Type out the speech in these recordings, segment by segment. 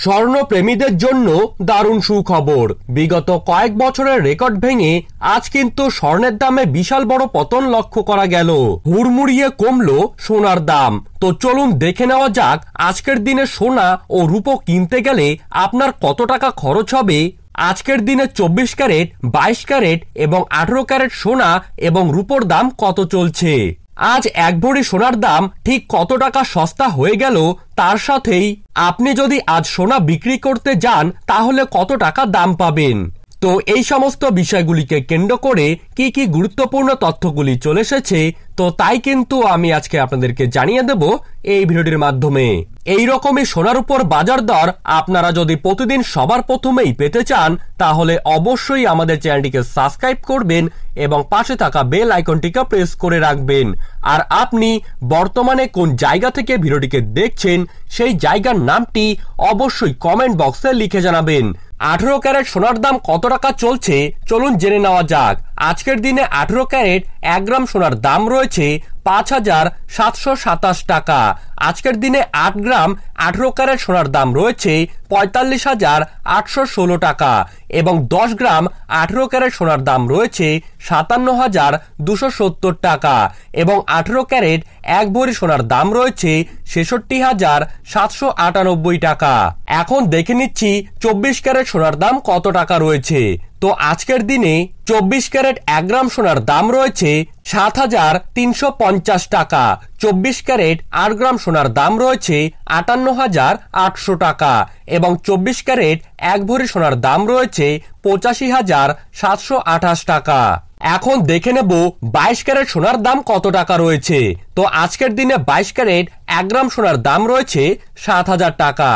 স্বর্ণপ্রেমীদের জন্য দারুণ সুখবর। বিগত কয়েক বছরের রেকর্ড ভেঙে আজ কিন্তু স্বর্ণের দামে বিশাল বড় পতন লক্ষ্য করা গেল। হুড়মুড়িয়ে কমলো সোনার দাম। তো চলুন দেখে নেওয়া যাক আজকের দিনে সোনা ও রূপো কিনতে গেলে আপনার কত টাকা খরচ হবে। আজকের দিনে 24 ক্যারেট, 22 ক্যারেট এবং 18 ক্যারেট সোনা এবং রূপোর দাম কত চলছে। আজ এক ভরি সোনার দাম ঠিক কত টাকা সস্তা হয়ে গেল, তার সাথেই আপনি যদি আজ সোনা বিক্রি করতে যান তাহলে কত টাকা দাম পাবেন। তো এই সমস্ত বিষয়গুলিকে কেন্দ্র করে কি কি গুরুত্বপূর্ণ তথ্যগুলি চলে এসেছে, তো তাই কিন্তু আমি আজকে আপনাদেরকে জানিয়ে দেব এই ভিডিওটির মাধ্যমে। এই রকমই সোনার উপর বাজার দর আপনারা যদি প্রতিদিন সবার প্রথমেই পেতে চান তাহলে অবশ্যই আমাদের চ্যানেলটিকে সাবস্ক্রাইব করবেন এবং পাশে থাকা বেল আইকনটিকে প্রেস করে রাখবেন। আর আপনি বর্তমানে কোন জায়গা থেকে ভিডিওটিকে দেখছেন সেই জায়গার নামটি অবশ্যই কমেন্ট বক্সে লিখে জানাবেন। 18 ক্যারেট সোনার দাম কত টাকা চলছে চলুন জেনে নেওয়া যাক। আজকের দিনে 18 ক্যারেট 1 গ্রাম সোনার দাম রয়েছে 5,727 টাকা। আজকের দিনে 8 গ্রাম 18 ক্যারেট সোনার দাম রয়েছে 45,816 টাকা এবং 10 গ্রাম 18 ক্যারেট সোনার দাম রয়েছে 57,270 টাকা এবং 18 ক্যারেট 1 ভরি সোনার দাম রয়েছে 66,798 টাকা। এখন দেখে নিচ্ছি 24 ক্যারেট সোনার দাম কত টাকা রয়েছে। তো আজকের দিনে 24 ক্যারেট 1 গ্রাম সোনার দাম রয়েছে 7,350 টাকা। 24 ক্যারেট 8 গ্রাম সোনার দাম রয়েছে 58,800 টাকা এবং 24 ক্যারেট 1 ভরি সোনার দাম রয়েছে 85,728 টাকা। এখন দেখে নেব 22 ক্যারেট সোনার দাম কত টাকা রয়েছে। তো আজকের দিনে 22 ক্যারেট 1 গ্রাম সোনার দাম রয়েছে 7,000 টাকা।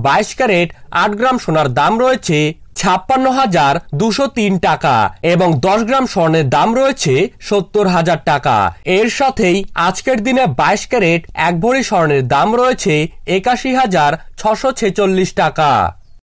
22 ক্যারেট 8 গ্রাম সোনার দাম রয়েছে 56,203 টাকা এবং 10 গ্রাম স্বর্ণের দাম রয়েছে 70,000 টাকা। এর সাথেই আজকের দিনে 22 ক্যারেট 1 ভরি স্বর্ণের দাম রয়েছে 81,646 টাকা।